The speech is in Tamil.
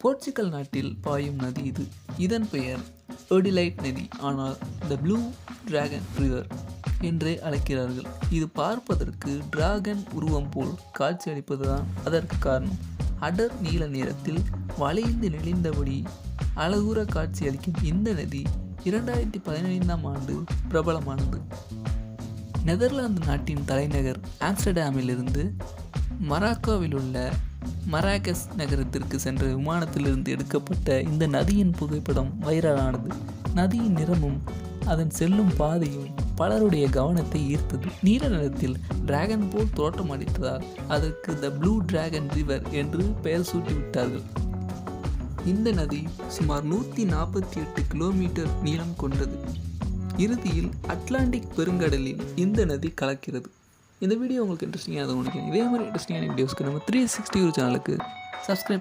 போர்ச்சுகல் நாட்டில் பாயும் நதி இது. இதன் பெயர் எடிலைட் நதி, ஆனால் த ப்ளூ டிராகன் ரிவர் என்றே அழைக்கிறார்கள். இது பார்ப்பதற்கு டிராகன் உருவம் போல் காட்சியளிப்பதுதான் அதற்கு காரணம். அடர் நீல நிறத்தில் வளைந்து நெளிந்தபடி அழகுற காட்சியளிக்கும் இந்த நதி 2015ஆம் ஆண்டு பிரபலமானது. நெதர்லாந்து நாட்டின் தலைநகர் ஆம்ஸ்டர்டாமிலிருந்து மொராக்கோவில் உள்ள மராகஸ் நகரத்திற்கு சென்ற விமானத்திலிருந்து எடுக்கப்பட்ட இந்த நதியின் புகைப்படம் வைரலானது. நதியின் நிறமும் அதன் செல்லும் பாதையும் பலருடைய கவனத்தை ஈர்த்தது. நீல நிறத்தில் டிராகன் போல் தோற்றம் அளித்ததால் அதற்கு த ப்ளூ டிராகன் ரிவர் என்று பெயர் சூட்டிவிட்டார்கள். இந்த நதி சுமார் 148 கிலோமீட்டர் நீளம் கொண்டது. இறுதியில் அட்லாண்டிக் பெருங்கடலில் இந்த நதி கலக்கிறது. இந்த வீடியோ உங்களுக்கு இன்ட்ரெஸ்டிங்காக நினைக்கிறேன். இதே மாதிரி இன்ட்ரெஸ்டிங்கான வீடியோஸ்க்கு நம்ம 360 சேனலுக்கு சப்ஸ்கிரைப் பண்ணுங்கள்.